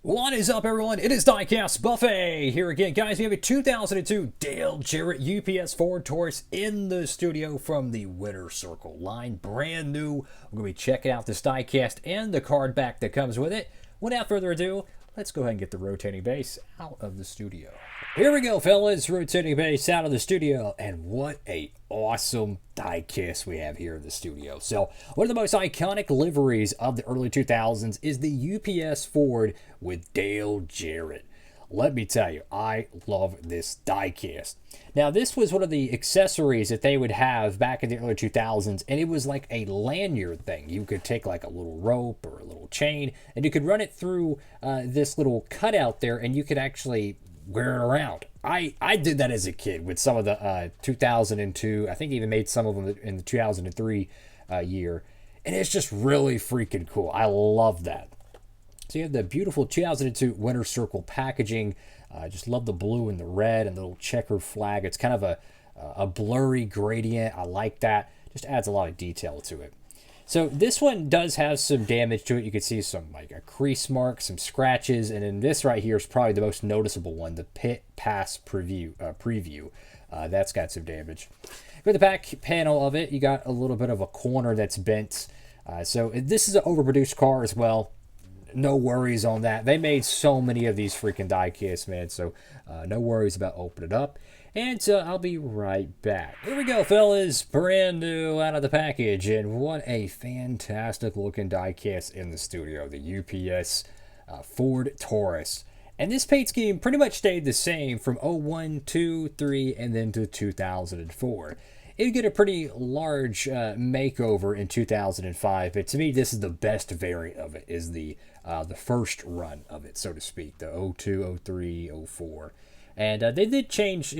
What is up, everyone? It is Diecastbuffet here again. Guys, we have a 2002 Dale Jarrett UPS Ford Taurus in the studio from the Winter Circle line. Brand new. We're going to be checking out this diecast and the card back that comes with it. Without further ado, let's go ahead and get the rotating base out of the studio. Here we go, fellas. Rotating base out of the studio. And what a awesome diecast we have here in the studio. So, one of the most iconic liveries of the early 2000s is the UPS Ford with Dale Jarrett. Let me tell you, I love this diecast. Now, this was one of the accessories that they would have back in the early 2000s, and it was like a lanyard thing. You could take like a little rope or a little chain, and you could run it through this little cutout there, and you could actually wear it around. I did that as a kid with some of the 2002, I think even made some of them in the 2003 year, and it's just really freaking cool. I love that. So you have the beautiful 2002 Winter Circle packaging. I just love the blue and the red and the little checkered flag. It's kind of a blurry gradient. I like that. Just adds a lot of detail to it. So this one does have some damage to it. You can see some like a crease mark, some scratches, and then this right here is probably the most noticeable one, the pit pass preview. That's got some damage. For the back panel of it, you got a little bit of a corner that's bent. So this is an overproduced car as well. No worries on that. They made so many of these freaking diecasts, man. So no worries about opening it up. And I'll be right back. Here we go, fellas. Brand new out of the package. And what a fantastic looking diecast in the studio. The UPS Ford Taurus. And this paint scheme pretty much stayed the same from 01, 2, 3, and then to 2004. It would get a pretty large makeover in 2005, but to me, this is the best variant of it, is the first run of it, so to speak, the 02, 03, 04. And they did change,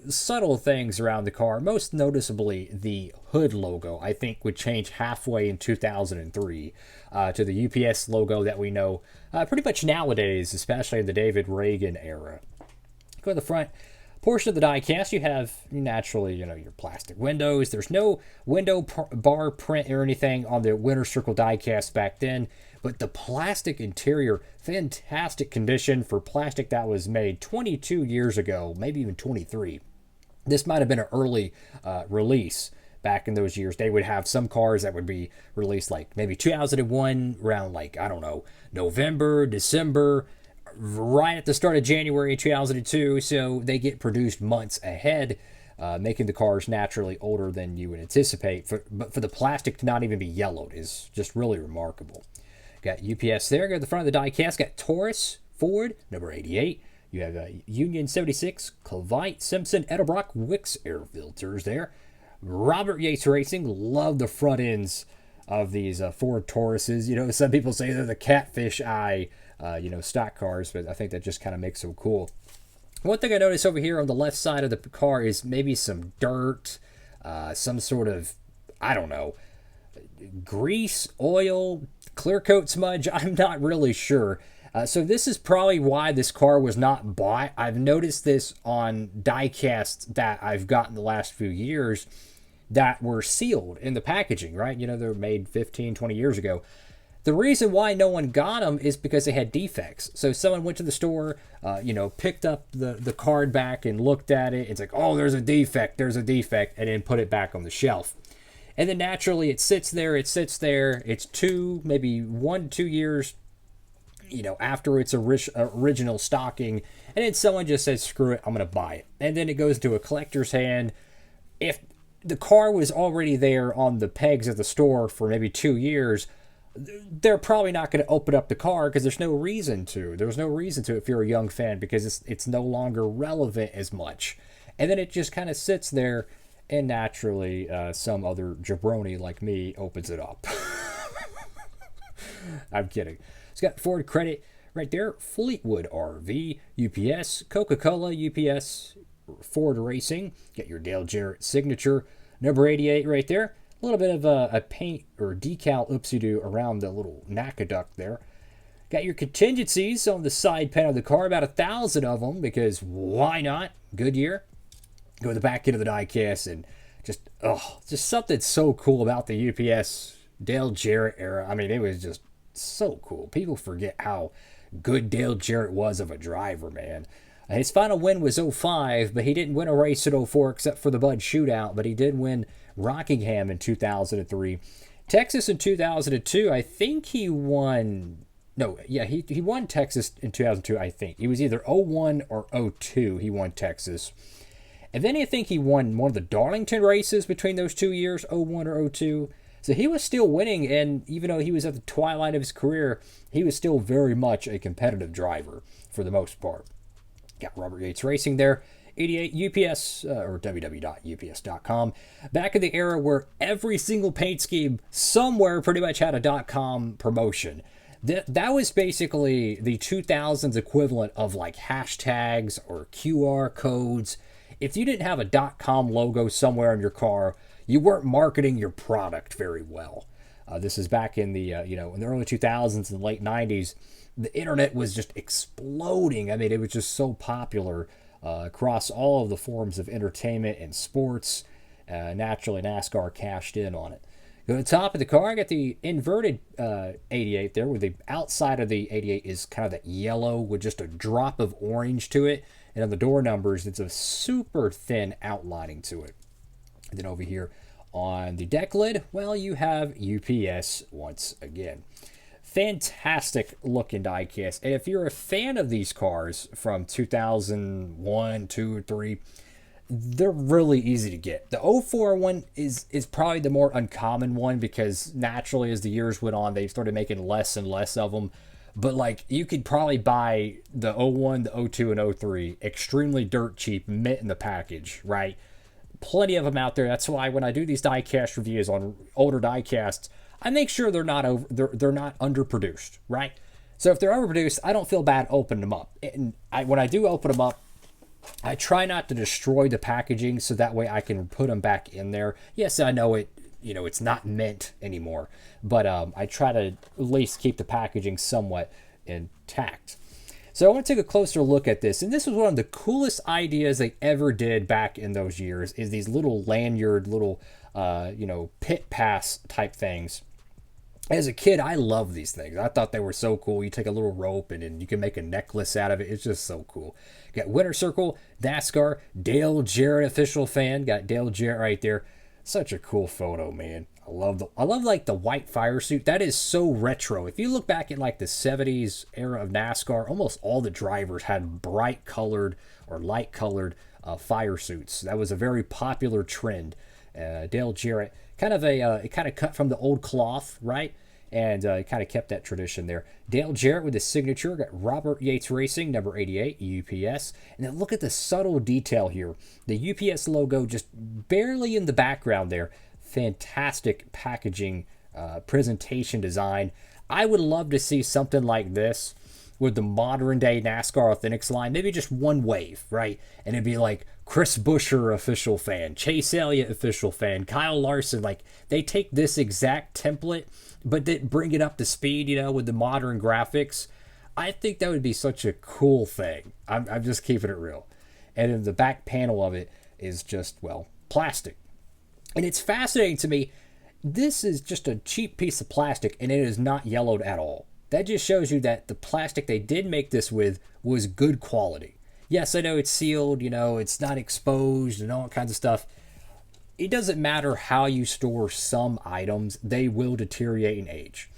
subtle things around the car. Most noticeably, the hood logo, I think, would change halfway in 2003 to the UPS logo that we know pretty much nowadays, especially in the David Reagan era. Go to the front portion of the diecast, you have naturally, your plastic windows. There's no window bar print or anything on the Winter Circle diecast back then, but the plastic interior, fantastic condition for plastic that was made 22 years ago, maybe even 23. This might have been an early release back in those years. They would have some cars that would be released like maybe 2001, around like, I don't know, November, December, right at the start of January 2002, so they get produced months ahead, making the cars naturally older than you would anticipate. But for the plastic to not even be yellowed is just really remarkable. Got UPS there. Go to the front of the diecast. Got Taurus, Ford, number 88. You have Union 76, Clevite, Simpson, Edelbrock, Wicks air filters there. Robert Yates Racing. Love the front ends of these Ford Tauruses. Some people say they're the catfish eye stock cars, but I think that just kind of makes them cool. One thing I noticed over here on the left side of the car is maybe some dirt, some sort of, I don't know, grease, oil, clear coat smudge. I'm not really sure. So this is probably why this car was not bought. I've noticed this on diecasts that I've gotten the last few years that were sealed in the packaging, right? They're made 15, 20 years ago. The reason why no one got them is because they had defects. So someone went to the store, picked up the card back and looked at it. It's like, oh, there's a defect, and then put it back on the shelf. And then naturally it sits there. It's maybe 1 to 2 years, after its original stocking. And then someone just says, screw it, I'm going to buy it. And then it goes to a collector's hand. If the car was already there on the pegs at the store for maybe 2 years, they're probably not going to open up the car because there's no reason to. There's no reason to if you're a young fan, because it's no longer relevant as much. And then it just kind of sits there, and naturally some other jabroni like me opens it up. I'm kidding. It's got Ford credit right there. Fleetwood RV, UPS, Coca-Cola, UPS, Ford Racing. Get your Dale Jarrett signature. Number 88 right there. A little bit of a paint or decal oopsie-doo around the little NACA duct there. Got your contingencies on the side panel of the car, about 1,000 of them, because why not? Goodyear. Go to the back end of the diecast, and just something so cool about the UPS Dale Jarrett era. I mean, it was just so cool. People forget how good Dale Jarrett was of a driver, man. His final win was '05, but he didn't win a race in '04 except for the Bud Shootout, but he did win Rockingham in 2003. Texas in 2002, I think he won. No, yeah, he won Texas in 2002, I think. He was either '01 or '02 he won Texas. And then I think he won one of the Darlington races between those 2 years, '01 or '02. So he was still winning, and even though he was at the twilight of his career, he was still very much a competitive driver for the most part. Got Robert Yates Racing there. 88 UPS, or www.ups.com. Back in the era where every single paint scheme somewhere pretty much had a .com promotion. That was basically the 2000s equivalent of like hashtags or QR codes. If you didn't have a .com logo somewhere in your car, you weren't marketing your product very well. This is back in the in the early 2000s and late 90s. The internet was just exploding. I mean, it was just so popular across all of the forms of entertainment and sports. Naturally, NASCAR cashed in on it. Go to the top of the car, I got the inverted 88 there, where the outside of the 88 is kind of that yellow with just a drop of orange to it. And on the door numbers, it's a super thin outlining to it. And then over here on the deck lid, well, you have UPS once again. Fantastic looking diecast. And if you're a fan of these cars from 2001, 2, or 3, they're really easy to get. The '04 one is probably the more uncommon one because naturally as the years went on, they started making less and less of them. But like you could probably buy the '01, the '02, and '03 extremely dirt cheap, mint in the package, right? Plenty of them out there. That's why when I do these diecast reviews on older diecasts, I make sure they're not underproduced, right? So if they're overproduced, I don't feel bad opening them up. And when I do open them up, I try not to destroy the packaging so that way I can put them back in there. Yes, I know it's not mint anymore, but I try to at least keep the packaging somewhat intact. So I want to take a closer look at this, and this was one of the coolest ideas they ever did back in those years, is these little lanyard, little pit pass type things. As a kid, I loved these things. I thought they were so cool. You take a little rope and then you can make a necklace out of it. It's just so cool. Got Winter Circle, NASCAR, Dale Jarrett official fan. Got Dale Jarrett right there. Such a cool photo, man. I love like the white fire suit. That is so retro. If you look back at like the 70s era of NASCAR, almost all the drivers had bright colored or light colored fire suits. That was a very popular trend. Dale Jarrett, kind of cut from the old cloth, right? And kind of kept that tradition there. Dale Jarrett with his signature, got Robert Yates Racing, number 88, UPS. And then look at the subtle detail here. The UPS logo just barely in the background there. Fantastic packaging, presentation design. I would love to see something like this with the modern day NASCAR Authentics line, maybe just one wave, right? And it'd be like Chris Buescher official fan, Chase Elliott official fan, Kyle Larson. Like they take this exact template, but then bring it up to speed, with the modern graphics. I think that would be such a cool thing. I'm just keeping it real. And then the back panel of it is just, plastic. And it's fascinating to me. This is just a cheap piece of plastic, and it is not yellowed at all. That just shows you that the plastic they did make this with was good quality. Yes, I know it's sealed, it's not exposed and all kinds of stuff. It doesn't matter how you store some items, they will deteriorate and age.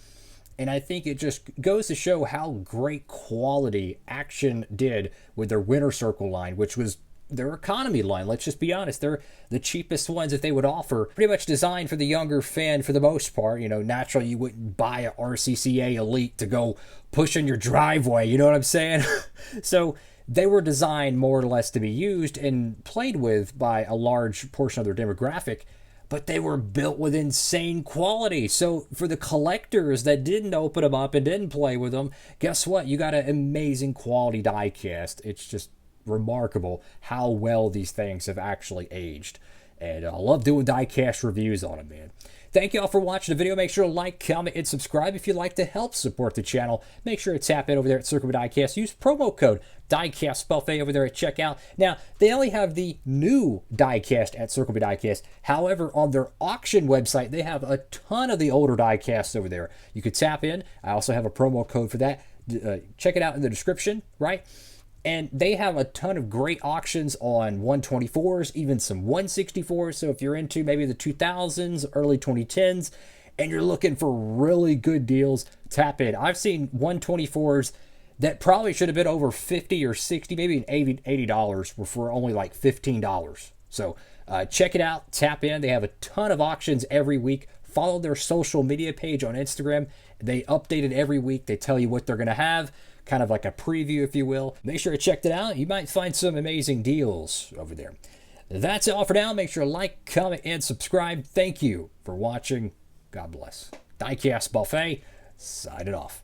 And I think it just goes to show how great quality Action did with their Winter Circle line, which was their economy line. Let's just be honest. They're the cheapest ones that they would offer. Pretty much designed for the younger fan for the most part. Naturally, you wouldn't buy a RCCA Elite to go push in your driveway. You know what I'm saying? So they were designed more or less to be used and played with by a large portion of their demographic, but they were built with insane quality. So for the collectors that didn't open them up and didn't play with them, guess what? You got an amazing quality diecast. It's just remarkable how well these things have actually aged. And I love doing diecast reviews on them, man. Thank you all for watching the video. Make sure to like, comment, and subscribe if you'd like to help support the channel. Make sure to tap in over there at Circle B Diecast. Use promo code Diecastbuffet over there at checkout. Now, they only have the new diecast at Circle B Diecast. However, on their auction website, they have a ton of the older diecasts over there. You could tap in. I also have a promo code for that. check it out in the description, right? And they have a ton of great auctions on 124s, even some 164s. So if you're into maybe the 2000s, early 2010s, and you're looking for really good deals, tap in. I've seen 124s that probably should have been over 50 or 60, maybe $80 were for only like $15. So check it out, tap in. They have a ton of auctions every week. Follow their social media page on Instagram. They update it every week. They tell you what they're going to have, kind of like a preview, if you will. Make sure to check it out. You might find some amazing deals over there. That's all for now. Make sure to like, comment, and subscribe. Thank you for watching. God bless. Diecast Buffet, signing off.